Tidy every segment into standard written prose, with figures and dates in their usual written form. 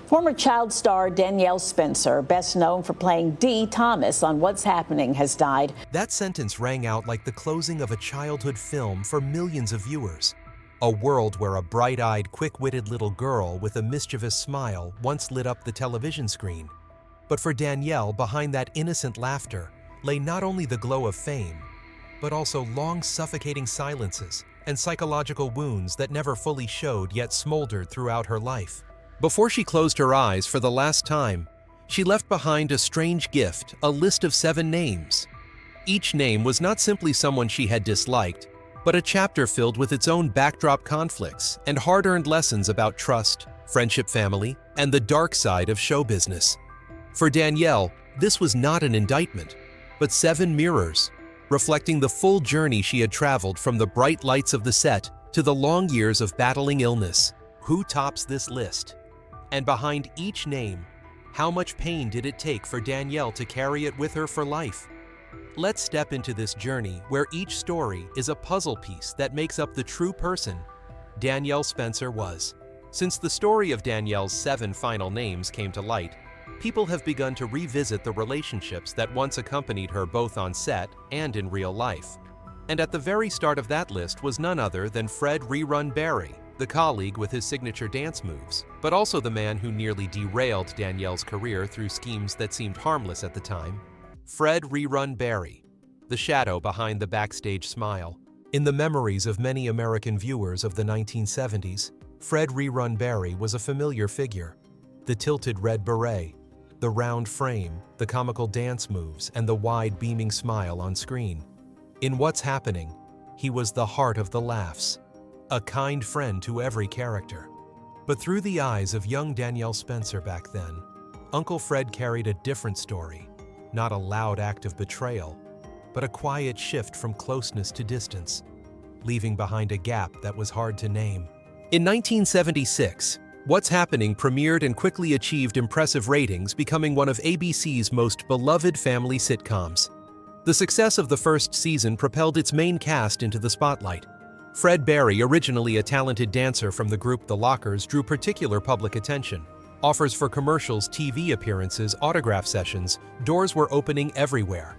Former child star Danielle Spencer, best known for playing Dee Thomas on What's Happening, has died. That sentence rang out like the closing of a childhood film for millions of viewers. A world where a bright-eyed, quick-witted little girl with a mischievous smile once lit up the television screen. But for Danielle, behind that innocent laughter lay not only the glow of fame, but also long suffocating silences and psychological wounds that never fully showed yet smoldered throughout her life. Before she closed her eyes for the last time, she left behind a strange gift, a list of 7 names. Each name was not simply someone she had disliked, but a chapter filled with its own backdrop conflicts and hard-earned lessons about trust, friendship, family, and the dark side of show business. For Danielle, this was not an indictment, but 7 mirrors, reflecting the full journey she had traveled from the bright lights of the set to the long years of battling illness. Who tops this list? And behind each name, how much pain did it take for Danielle to carry it with her for life? Let's step into this journey where each story is a puzzle piece that makes up the true person Danielle Spencer was. Since the story of Danielle's 7 final names came to light, people have begun to revisit the relationships that once accompanied her both on set and in real life. And at the very start of that list was none other than Fred "Rerun" Barry, the colleague with his signature dance moves, but also the man who nearly derailed Danielle's career through schemes that seemed harmless at the time. Fred "Rerun" Barry, the shadow behind the backstage smile. In the memories of many American viewers of the 1970s, Fred "Rerun" Barry was a familiar figure. The tilted red beret, the round frame, the comical dance moves, and the wide beaming smile on screen. In What's Happening, he was the heart of the laughs, a kind friend to every character. But through the eyes of young Danielle Spencer back then, Uncle Fred carried a different story, not a loud act of betrayal, but a quiet shift from closeness to distance, leaving behind a gap that was hard to name. In 1976, What's Happening premiered and quickly achieved impressive ratings, becoming one of ABC's most beloved family sitcoms. The success of the first season propelled its main cast into the spotlight. Fred Barry, originally a talented dancer from the group The Lockers, drew particular public attention. Offers for commercials, TV appearances, autograph sessions, doors were opening everywhere.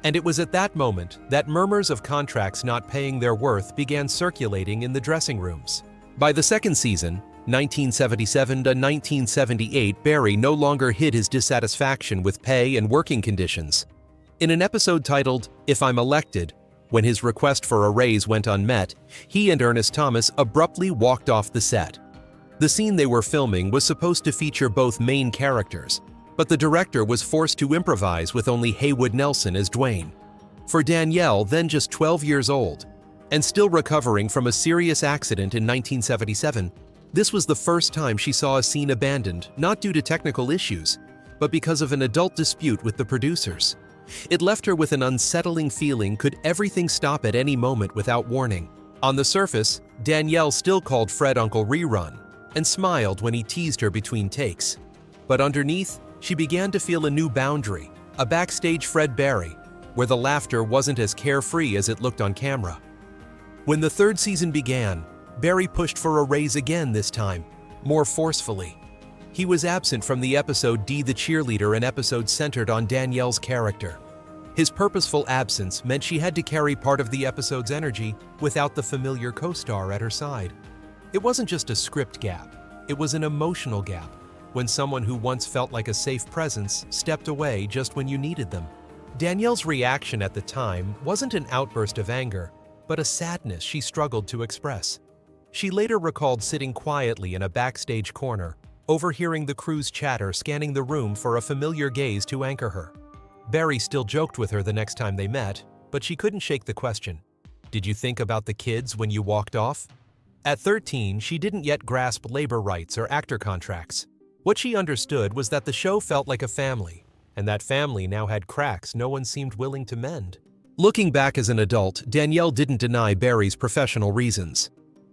And it was at that moment that murmurs of contracts not paying their worth began circulating in the dressing rooms. By the second season, 1977 to 1978, Barry no longer hid his dissatisfaction with pay and working conditions. In an episode titled, "If I'm Elected," when his request for a raise went unmet, he and Ernest Thomas abruptly walked off the set. The scene they were filming was supposed to feature both main characters, but the director was forced to improvise with only Haywood Nelson as Dwayne. For Danielle, then just 12 years old, and still recovering from a serious accident in 1977, this was the first time she saw a scene abandoned, not due to technical issues, but because of an adult dispute with the producers. It left her with an unsettling feeling: could everything stop at any moment without warning? On the surface, Danielle still called Fred Uncle Rerun and smiled when he teased her between takes. But underneath, she began to feel a new boundary, a backstage Fred Barry, where the laughter wasn't as carefree as it looked on camera. When the third season began, Barry pushed for a raise again, this time, more forcefully. He was absent from the episode Dee the Cheerleader, an episode centered on Danielle's character. His purposeful absence meant she had to carry part of the episode's energy without the familiar co-star at her side. It wasn't just a script gap, it was an emotional gap, when someone who once felt like a safe presence stepped away just when you needed them. Danielle's reaction at the time wasn't an outburst of anger, but a sadness she struggled to express. She later recalled sitting quietly in a backstage corner, overhearing the crew's chatter, scanning the room for a familiar gaze to anchor her. Barry still joked with her the next time they met, but she couldn't shake the question. Did you think about the kids when you walked off? At 13, she didn't yet grasp labor rights or actor contracts. What she understood was that the show felt like a family, and that family now had cracks no one seemed willing to mend. Looking back as an adult, Danielle didn't deny Barry's professional reasons.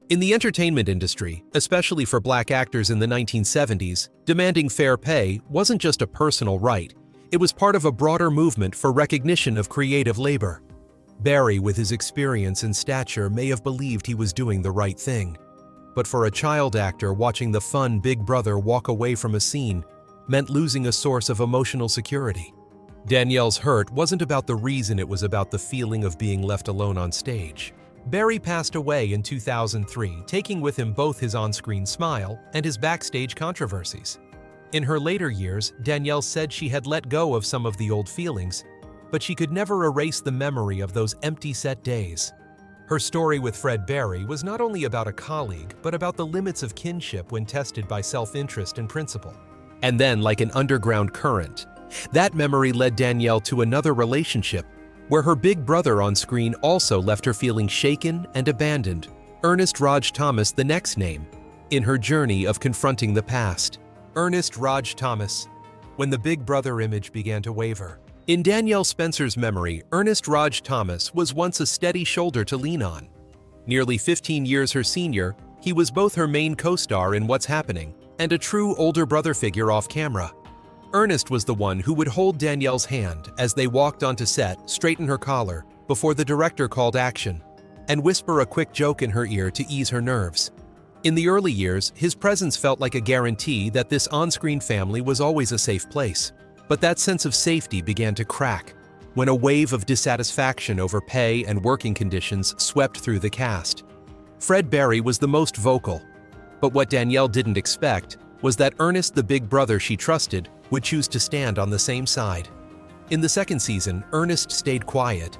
In the entertainment industry, especially for black actors in the 1970s, demanding fair pay wasn't just a personal right, it was part of a broader movement for recognition of creative labor. Barry, with his experience and stature, may have believed he was doing the right thing. but for a child actor, watching the fun big brother walk away from a scene meant losing a source of emotional security. Danielle's hurt wasn't about the reason, it was about the feeling of being left alone on stage. Barry passed away in 2003, taking with him both his on-screen smile and his backstage controversies. In her later years, Danielle said she had let go of some of the old feelings, but she could never erase the memory of those empty set days. Her story with Fred Barry was not only about a colleague, but about the limits of kinship when tested by self-interest and principle. And then, like an underground current, that memory led Danielle to another relationship, where her big brother on screen also left her feeling shaken and abandoned. Ernest Raj Thomas, the next name, in her journey of confronting the past. Ernest Raj Thomas, when the big brother image began to waver. In Danielle Spencer's memory, Ernest Raj Thomas was once a steady shoulder to lean on. Nearly 15 years her senior, he was both her main co-star in What's Happening and a true older brother figure off camera. Ernest was the one who would hold Danielle's hand as they walked onto set, straighten her collar before the director called action, and whisper a quick joke in her ear to ease her nerves. In the early years, his presence felt like a guarantee that this on-screen family was always a safe place. But that sense of safety began to crack when a wave of dissatisfaction over pay and working conditions swept through the cast. Fred Barry was the most vocal, but what Danielle didn't expect was that Ernest, the big brother she trusted, would choose to stand on the same side. In the second season, Ernest stayed quiet,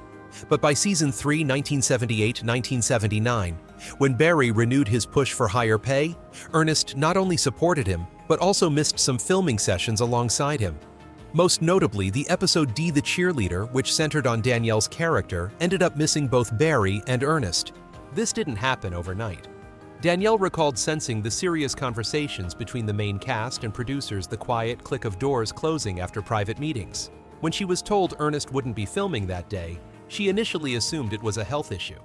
but by season 3, 1978-1979, when Barry renewed his push for higher pay, Ernest not only supported him, but also missed some filming sessions alongside him. Most notably, the episode D, the Cheerleader, which centered on Danielle's character, ended up missing both Barry and Ernest. This didn't happen overnight. Danielle recalled sensing the serious conversations between the main cast and producers, the quiet click of doors closing after private meetings. When she was told Ernest wouldn't be filming that day, she initially assumed it was a health issue.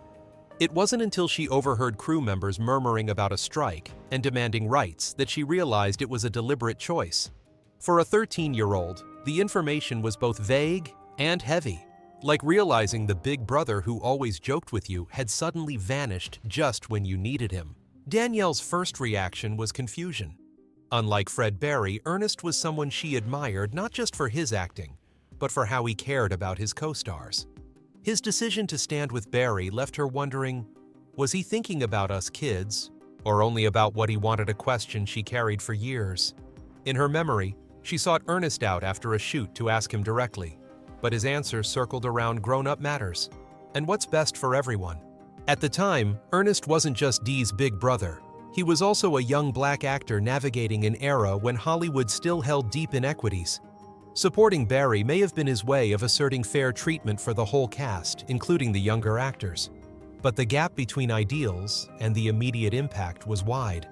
It wasn't until she overheard crew members murmuring about a strike and demanding rights that she realized it was a deliberate choice. For a 13-year-old, the information was both vague and heavy, like realizing the big brother who always joked with you had suddenly vanished just when you needed him. Danielle's first reaction was confusion. Unlike Fred Barry, Ernest was someone she admired not just for his acting, but for how he cared about his co-stars. His decision to stand with Barry left her wondering, was he thinking about us kids, or only about what he wanted, a question she carried for years? In her memory, she sought Ernest out after a shoot to ask him directly, but his answers circled around grown-up matters and what's best for everyone. At the time, Ernest wasn't just Dee's big brother. He was also a young black actor navigating an era when Hollywood still held deep inequities. Supporting Barry may have been his way of asserting fair treatment for the whole cast, including the younger actors. But the gap between ideals and the immediate impact was wide.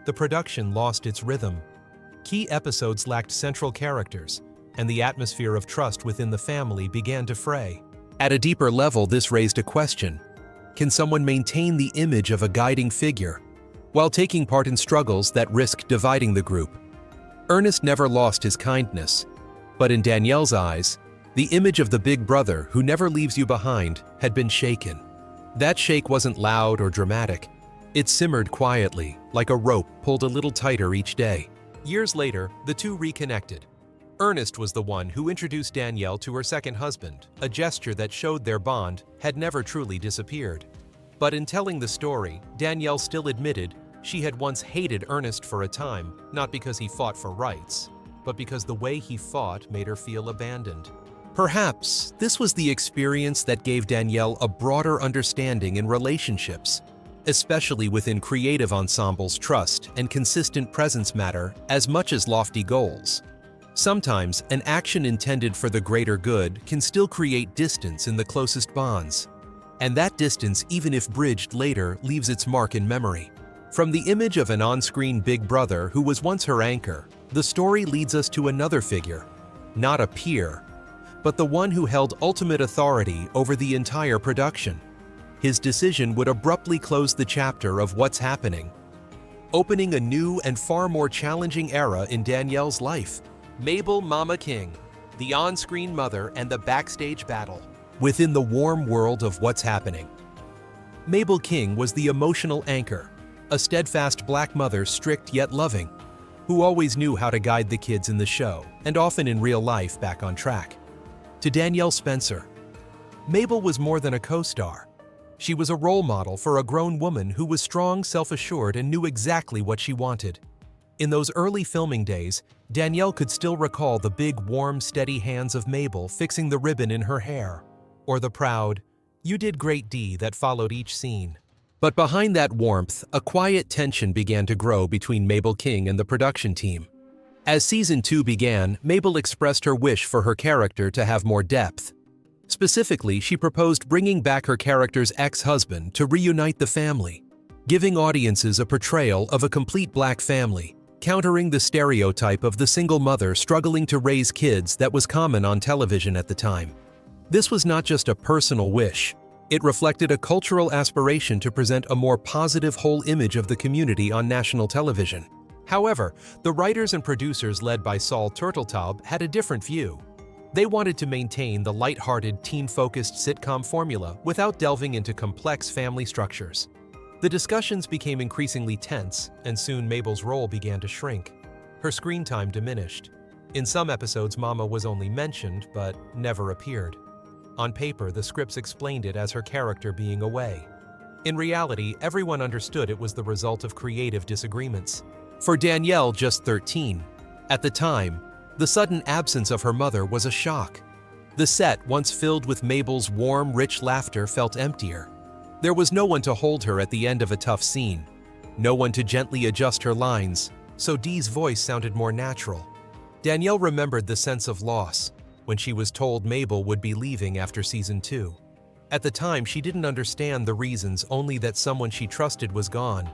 The production lost its rhythm. Key episodes lacked central characters, and the atmosphere of trust within the family began to fray. At a deeper level, this raised a question. Can someone maintain the image of a guiding figure while taking part in struggles that risk dividing the group? Ernest never lost his kindness, but in Danielle's eyes, the image of the big brother who never leaves you behind had been shaken. That shake wasn't loud or dramatic. It simmered quietly, like a rope pulled a little tighter each day. Years later, the two reconnected. Ernest was the one who introduced Danielle to her second husband, a gesture that showed their bond had never truly disappeared. But in telling the story, Danielle still admitted she had once hated Ernest for a time, not because he fought for rights, but because the way he fought made her feel abandoned. Perhaps this was the experience that gave Danielle a broader understanding in relationships, especially within creative ensembles. Trust and consistent presence matter as much as lofty goals. Sometimes, an action intended for the greater good can still create distance in the closest bonds. And that distance, even if bridged later, leaves its mark in memory. From the image of an on-screen big brother who was once her anchor, the story leads us to another figure, not a peer, but the one who held ultimate authority over the entire production. His decision would abruptly close the chapter of What's Happening, opening a new and far more challenging era in Danielle's life. Mabel Mama King, the on-screen mother and the backstage battle. Within the warm world of What's Happening, Mabel King was the emotional anchor, a steadfast black mother, strict yet loving, who always knew how to guide the kids in the show and often in real life back on track. To Danielle Spencer, Mabel was more than a co-star. She was a role model for a grown woman who was strong, self-assured, and knew exactly what she wanted. In those early filming days, Danielle could still recall the big, warm, steady hands of Mabel fixing the ribbon in her hair, or the proud, "You did great, Dee," that followed each scene. But behind that warmth, a quiet tension began to grow between Mabel King and the production team. As season 2 began, Mabel expressed her wish for her character to have more depth. Specifically, she proposed bringing back her character's ex-husband to reunite the family, giving audiences a portrayal of a complete black family, countering the stereotype of the single mother struggling to raise kids that was common on television at the time. This was not just a personal wish. It reflected a cultural aspiration to present a more positive whole image of the community on national television. However, the writers and producers led by Saul Turteltaub had a different view. They wanted to maintain the lighthearted, teen-focused sitcom formula without delving into complex family structures. The discussions became increasingly tense, and soon Mabel's role began to shrink. Her screen time diminished. In some episodes, Mama was only mentioned, but never appeared. On paper, the scripts explained it as her character being away. In reality, everyone understood it was the result of creative disagreements. For Danielle, just 13, at the time, the sudden absence of her mother was a shock. The set, once filled with Mabel's warm, rich laughter, felt emptier. There was no one to hold her at the end of a tough scene, no one to gently adjust her lines, so Dee's voice sounded more natural. Danielle remembered the sense of loss when she was told Mabel would be leaving after season 2. At the time, she didn't understand the reasons, only that someone she trusted was gone,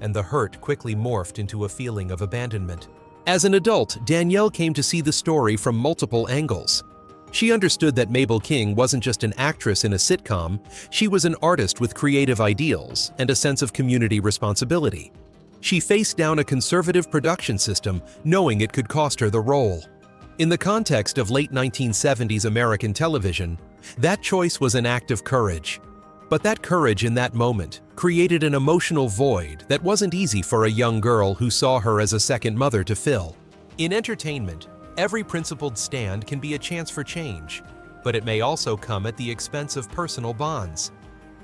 and the hurt quickly morphed into a feeling of abandonment. As an adult, Danielle came to see the story from multiple angles. She understood that Mabel King wasn't just an actress in a sitcom, she was an artist with creative ideals and a sense of community responsibility. She faced down a conservative production system, knowing it could cost her the role. In the context of late 1970s American television, that choice was an act of courage. But that courage in that moment created an emotional void that wasn't easy for a young girl who saw her as a second mother to fill. In entertainment, every principled stand can be a chance for change, but it may also come at the expense of personal bonds.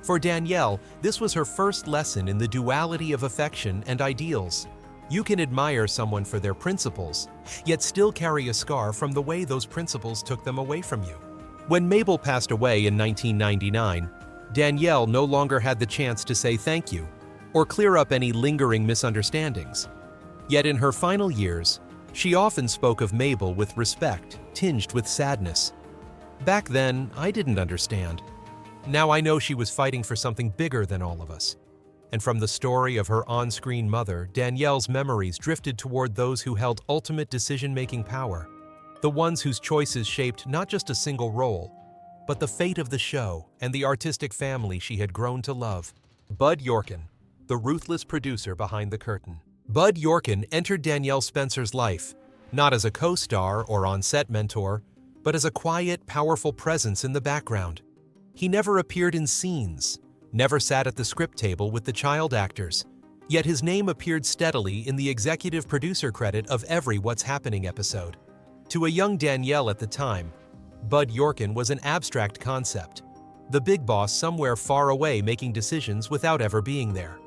For Danielle, this was her first lesson in the duality of affection and ideals. You can admire someone for their principles, yet still carry a scar from the way those principles took them away from you. When Mabel passed away in 1999, Danielle no longer had the chance to say thank you or clear up any lingering misunderstandings. Yet in her final years, she often spoke of Mabel with respect, tinged with sadness. Back then, I didn't understand. Now I know she was fighting for something bigger than all of us. And from the story of her on-screen mother, Danielle's memories drifted toward those who held ultimate decision-making power, the ones whose choices shaped not just a single role, but the fate of the show and the artistic family she had grown to love. Bud Yorkin, the ruthless producer behind the curtain. Bud Yorkin entered Danielle Spencer's life, not as a co-star or on-set mentor, but as a quiet, powerful presence in the background. He never appeared in scenes, never sat at the script table with the child actors, yet his name appeared steadily in the executive producer credit of every What's Happening episode. To a young Danielle at the time, Bud Yorkin was an abstract concept, the big boss somewhere far away making decisions without ever being there.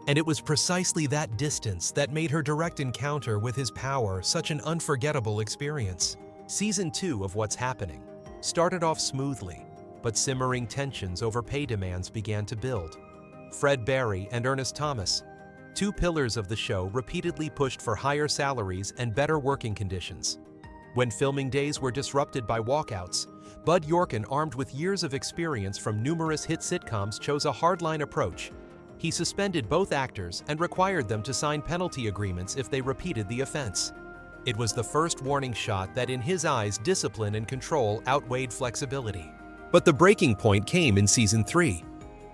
And it was precisely that distance that made her direct encounter with his power such an unforgettable experience. Season 2 of What's Happening started off smoothly, but simmering tensions over pay demands began to build. Fred Barry and Ernest Thomas, two pillars of the show, repeatedly pushed for higher salaries and better working conditions. When filming days were disrupted by walkouts, Bud Yorkin, armed with years of experience from numerous hit sitcoms, chose a hardline approach. He suspended both actors and required them to sign penalty agreements if they repeated the offense. It was the first warning shot that, in his eyes, discipline and control outweighed flexibility. But the breaking point came in Season 3.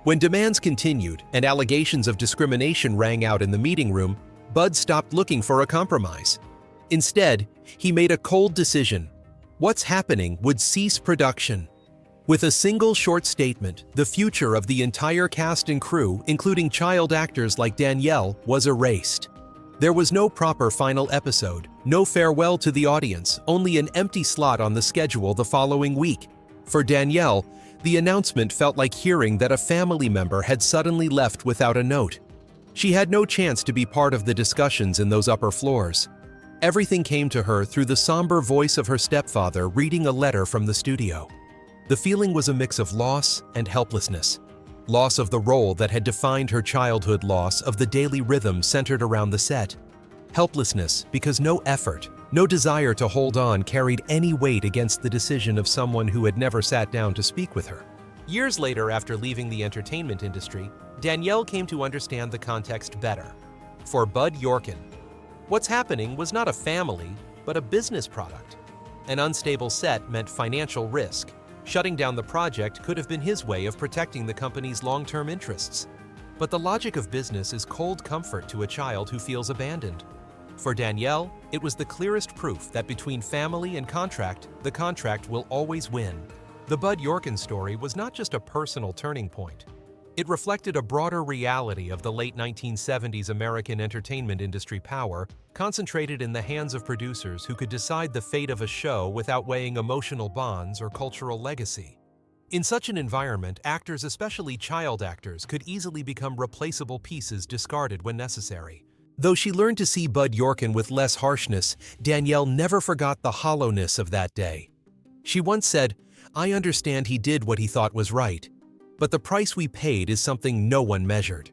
When demands continued and allegations of discrimination rang out in the meeting room, Bud stopped looking for a compromise. Instead, he made a cold decision. What's Happening would cease production. With a single short statement, the future of the entire cast and crew, including child actors like Danielle, was erased. There was no proper final episode, no farewell to the audience, only an empty slot on the schedule the following week. For Danielle, the announcement felt like hearing that a family member had suddenly left without a note. She had no chance to be part of the discussions in those upper floors. Everything came to her through the somber voice of her stepfather reading a letter from the studio. The feeling was a mix of loss and helplessness. Loss of the role that had defined her childhood, loss of the daily rhythm centered around the set. Helplessness because no effort, no desire to hold on carried any weight against the decision of someone who had never sat down to speak with her. Years later, after leaving the entertainment industry, Danielle came to understand the context better. For Bud Yorkin, what's happening was not a family, but a business product. An unstable set meant financial risk. Shutting down the project could have been his way of protecting the company's long-term interests. But the logic of business is cold comfort to a child who feels abandoned. For Danielle, it was the clearest proof that between family and contract, the contract will always win. The Bud Yorkin story was not just a personal turning point. It reflected a broader reality of the late 1970s American entertainment industry power, concentrated in the hands of producers who could decide the fate of a show without weighing emotional bonds or cultural legacy. In such an environment, actors, especially child actors, could easily become replaceable pieces discarded when necessary. Though she learned to see Bud Yorkin with less harshness, Danielle never forgot the hollowness of that day. She once said, "I understand he did what he thought was right, but the price we paid is something no one measured."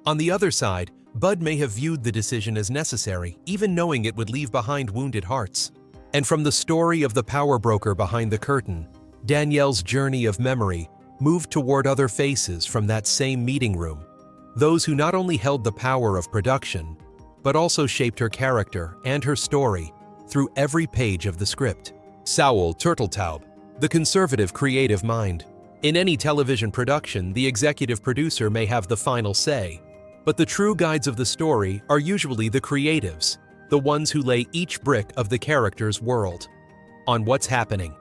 On the other side, Bud may have viewed the decision as necessary, even knowing it would leave behind wounded hearts. And from the story of the power broker behind the curtain, Danielle's journey of memory moved toward other faces from that same meeting room. Those who not only held the power of production, but also shaped her character and her story through every page of the script. Saul Turteltaub, the conservative creative mind. In any television production, the executive producer may have the final say, but the true guides of the story are usually the creatives, the ones who lay each brick of the character's world. On what's happening.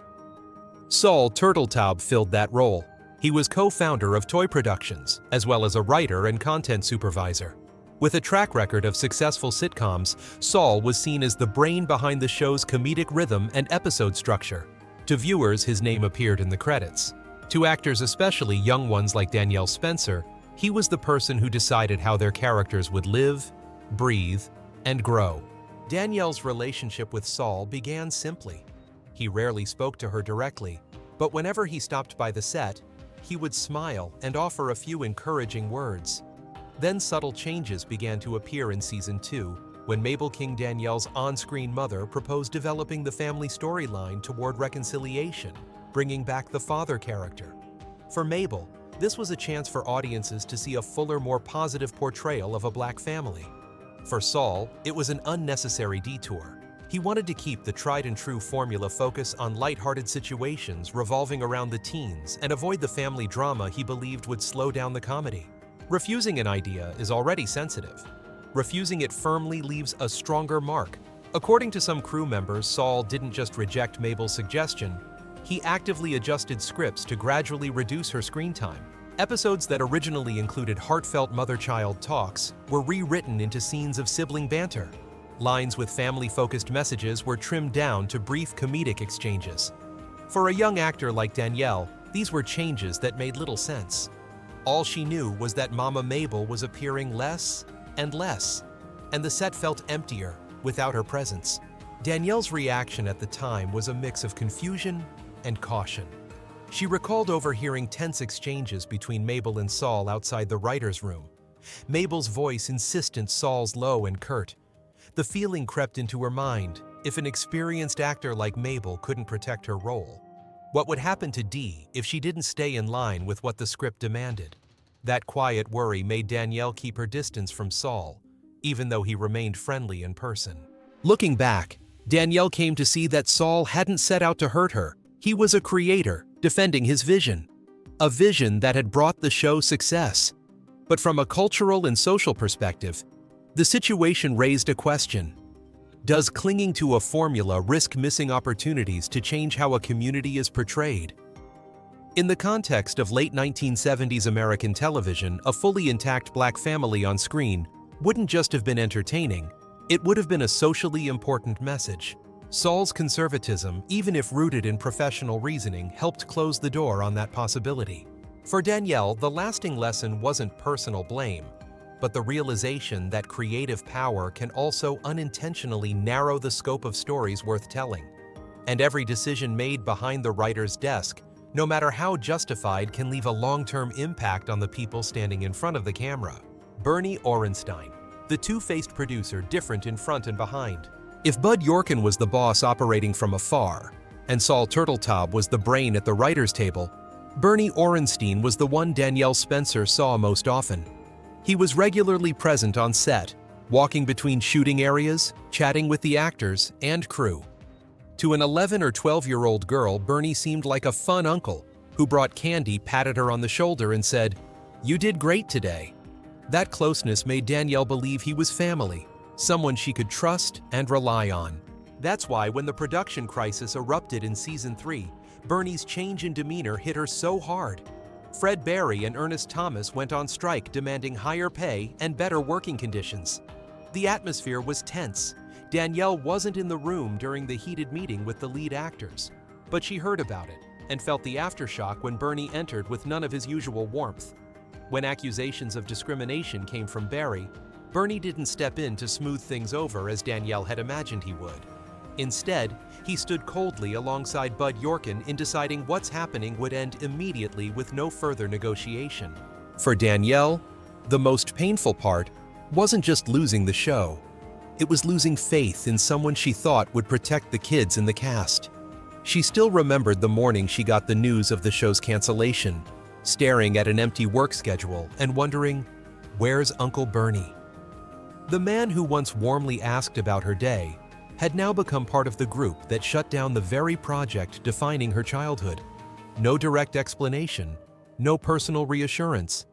Saul Turteltaub filled that role. He was co-founder of Toy Productions, as well as a writer and content supervisor. With a track record of successful sitcoms, Saul was seen as the brain behind the show's comedic rhythm and episode structure. To viewers, his name appeared in the credits. To actors, especially young ones like Danielle Spencer, he was the person who decided how their characters would live, breathe, and grow. Danielle's relationship with Saul began simply. He rarely spoke to her directly, but whenever he stopped by the set, he would smile and offer a few encouraging words. Then subtle changes began to appear in Season 2, when Mabel King, Danielle's on-screen mother, proposed developing the family storyline toward reconciliation, bringing back the father character. For Mabel, this was a chance for audiences to see a fuller, more positive portrayal of a Black family. For Saul, it was an unnecessary detour. He wanted to keep the tried-and-true formula focus on lighthearted situations revolving around the teens and avoid the family drama he believed would slow down the comedy. Refusing an idea is already sensitive. Refusing it firmly leaves a stronger mark. According to some crew members, Saul didn't just reject Mabel's suggestion, he actively adjusted scripts to gradually reduce her screen time. Episodes that originally included heartfelt mother-child talks were rewritten into scenes of sibling banter. Lines with family-focused messages were trimmed down to brief comedic exchanges. For a young actor like Danielle, these were changes that made little sense. All she knew was that Mama Mabel was appearing less and less, and the set felt emptier without her presence. Danielle's reaction at the time was a mix of confusion and caution. She recalled overhearing tense exchanges between Mabel and Saul outside the writer's room. Mabel's voice insistent, Saul's low and curt. The feeling crept into her mind, if an experienced actor like Mabel couldn't protect her role, what would happen to Dee if she didn't stay in line with what the script demanded? That quiet worry made Danielle keep her distance from Saul, even though he remained friendly in person. Looking back, Danielle came to see that Saul hadn't set out to hurt her. He was a creator, defending his vision. A vision that had brought the show success. But from a cultural and social perspective, the situation raised a question. Does clinging to a formula risk missing opportunities to change how a community is portrayed? In the context of late 1970s American television, a fully intact black family on screen wouldn't just have been entertaining, it would have been a socially important message. Saul's conservatism, even if rooted in professional reasoning, helped close the door on that possibility. For Danielle, the lasting lesson wasn't personal blame, but the realization that creative power can also unintentionally narrow the scope of stories worth telling. And every decision made behind the writer's desk, no matter how justified, can leave a long-term impact on the people standing in front of the camera. Bernie Orenstein, the two-faced producer, different in front and behind. If Bud Yorkin was the boss operating from afar, and Saul Turteltaub was the brain at the writer's table, Bernie Orenstein was the one Danielle Spencer saw most often. He was regularly present on set, walking between shooting areas, chatting with the actors and crew. To an 11 or 12-year-old girl, Bernie seemed like a fun uncle who brought candy, patted her on the shoulder, and said, "You did great today." That closeness made Danielle believe he was family, someone she could trust and rely on. That's why when the production crisis erupted in season 3, Bernie's change in demeanor hit her so hard. Fred Barry and Ernest Thomas went on strike demanding higher pay and better working conditions. The atmosphere was tense. Danielle wasn't in the room during the heated meeting with the lead actors, but she heard about it and felt the aftershock when Bernie entered with none of his usual warmth. When accusations of discrimination came from Barry, Bernie didn't step in to smooth things over as Danielle had imagined he would. Instead, he stood coldly alongside Bud Yorkin in deciding what's happening would end immediately with no further negotiation. For Danielle, the most painful part wasn't just losing the show. It was losing faith in someone she thought would protect the kids in the cast. She still remembered the morning she got the news of the show's cancellation, staring at an empty work schedule and wondering, where's Uncle Bernie? The man who once warmly asked about her day had now become part of the group that shut down the very project defining her childhood. No direct explanation, no personal reassurance.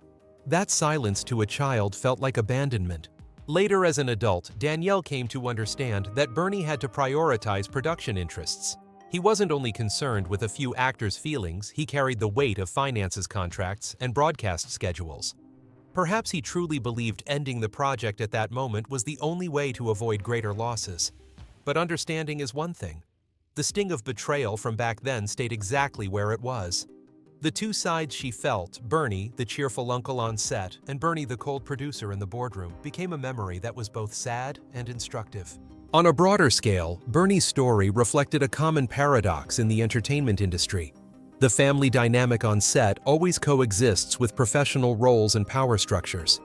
That silence to a child felt like abandonment. Later as an adult, Danielle came to understand that Bernie had to prioritize production interests. He wasn't only concerned with a few actors' feelings, he carried the weight of finances contracts and broadcast schedules. Perhaps he truly believed ending the project at that moment was the only way to avoid greater losses. But understanding is one thing. The sting of betrayal from back then stayed exactly where it was. The two sides she felt, Bernie, the cheerful uncle on set, and Bernie, the cold producer in the boardroom, became a memory that was both sad and instructive. On a broader scale, Bernie's story reflected a common paradox in the entertainment industry. The family dynamic on set always coexists with professional roles and power structures.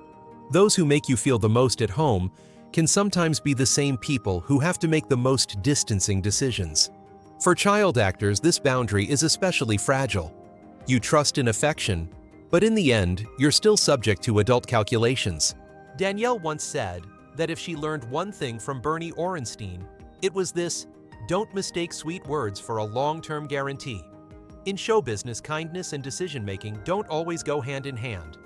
Those who make you feel the most at home can sometimes be the same people who have to make the most distancing decisions. For child actors, this boundary is especially fragile. You trust in affection, but in the end, you're still subject to adult calculations. Danielle once said that if she learned one thing from Bernie Orenstein, it was this: don't mistake sweet words for a long-term guarantee. In show business, kindness and decision-making don't always go hand in hand.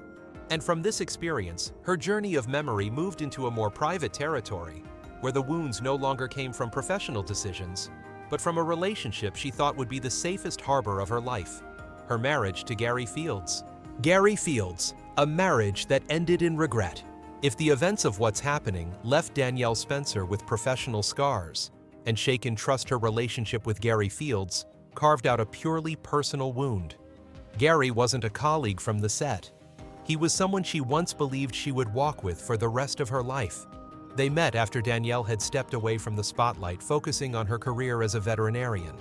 And from this experience, her journey of memory moved into a more private territory, where the wounds no longer came from professional decisions, but from a relationship she thought would be the safest harbor of her life: her marriage to Gary Fields. Gary Fields, a marriage that ended in regret. If the events of What's Happening left Danielle Spencer with professional scars, and shaken trust, her relationship with Gary Fields carved out a purely personal wound. Gary wasn't a colleague from the set. He was someone she once believed she would walk with for the rest of her life. They met after Danielle had stepped away from the spotlight, focusing on her career as a veterinarian.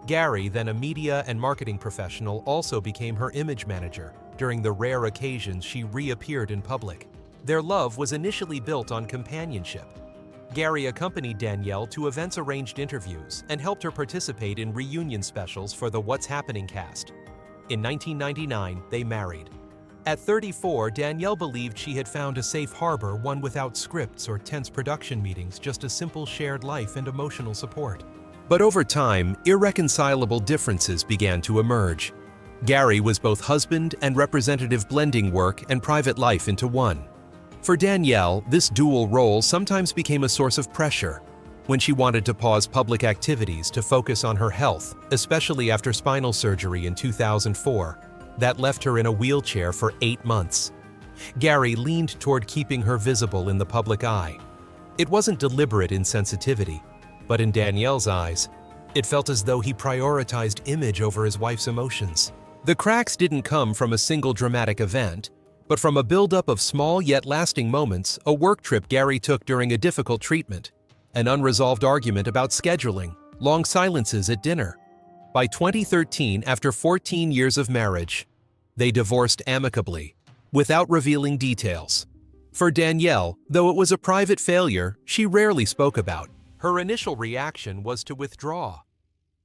Gary, then a media and marketing professional, also became her image manager during the rare occasions she reappeared in public. Their love was initially built on companionship. Gary accompanied Danielle to events-arranged interviews and helped her participate in reunion specials for the What's Happening cast. In 1999, they married. At 34, Danielle believed she had found a safe harbor, one without scripts or tense production meetings, just a simple shared life and emotional support. But over time, irreconcilable differences began to emerge. Gary was both husband and representative, blending work and private life into one. For Danielle, this dual role sometimes became a source of pressure. when she wanted to pause public activities to focus on her health, especially after spinal surgery in 2004, that left her in a wheelchair for 8 months. Gary leaned toward keeping her visible in the public eye. It wasn't deliberate insensitivity, but in Danielle's eyes, it felt as though he prioritized image over his wife's emotions. The cracks didn't come from a single dramatic event, but from a buildup of small yet lasting moments, a work trip Gary took during a difficult treatment, an unresolved argument about scheduling, long silences at dinner. By 2013, after 14 years of marriage, they divorced amicably, without revealing details. For Danielle, though it was a private failure she rarely spoke about, her initial reaction was to withdraw.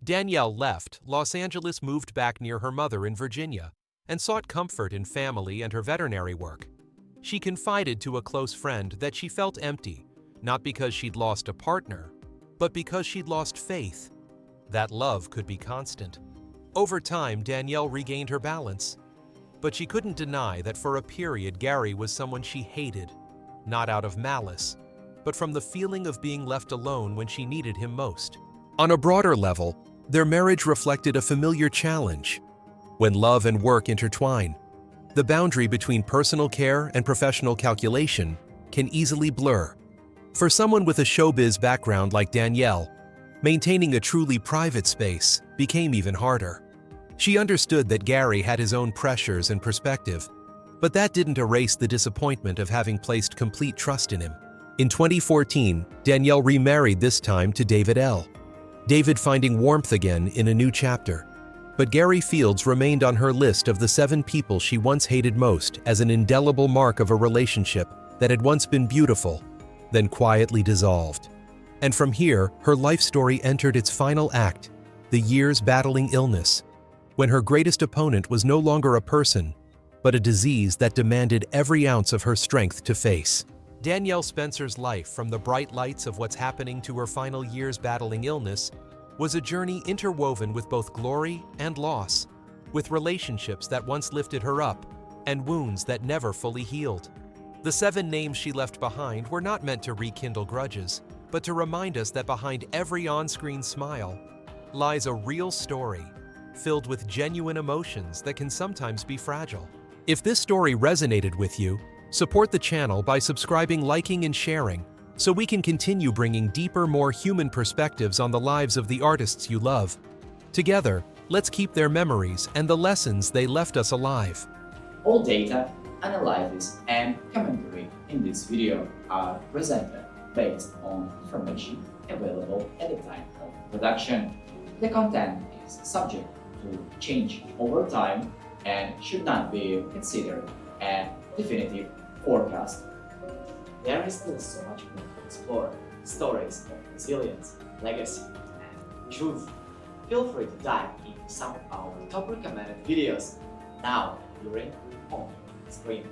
Danielle left, Los Angeles moved back near her mother in Virginia, and sought comfort in family and her veterinary work. She confided to a close friend that she felt empty, not because she'd lost a partner, but because she'd lost faith that love could be constant. Over time, Danielle regained her balance, but she couldn't deny that for a period Gary was someone she hated, not out of malice, but from the feeling of being left alone when she needed him most. On a broader level, their marriage reflected a familiar challenge. When love and work intertwine, the boundary between personal care and professional calculation can easily blur. For someone with a showbiz background like Danielle, maintaining a truly private space became even harder. She understood that Gary had his own pressures and perspective, but that didn't erase the disappointment of having placed complete trust in him. In 2014, Danielle remarried, this time to David L. David finding warmth again in a new chapter. But Gary Fields remained on her list of the 7 people she once hated most as an indelible mark of a relationship that had once been beautiful, then quietly dissolved. And from here, her life story entered its final act, the years battling illness, when her greatest opponent was no longer a person, but a disease that demanded every ounce of her strength to face. Danielle Spencer's life, from the bright lights of what's happening to her final years battling illness, was a journey interwoven with both glory and loss, with relationships that once lifted her up and wounds that never fully healed. The 7 names she left behind were not meant to rekindle grudges, but to remind us that behind every on-screen smile lies a real story, filled with genuine emotions that can sometimes be fragile. If this story resonated with you, support the channel by subscribing, liking, and sharing, so we can continue bringing deeper, more human perspectives on the lives of the artists you love. Together, let's keep their memories and the lessons they left us alive. All data, analysis, and commentary in this video are presented based on information available at the time of production. The content is subject to change over time and should not be considered a definitive forecast. There is still so much more to explore: stories of resilience, legacy, and truth. Feel free to dive into some of our top recommended videos now during on screen.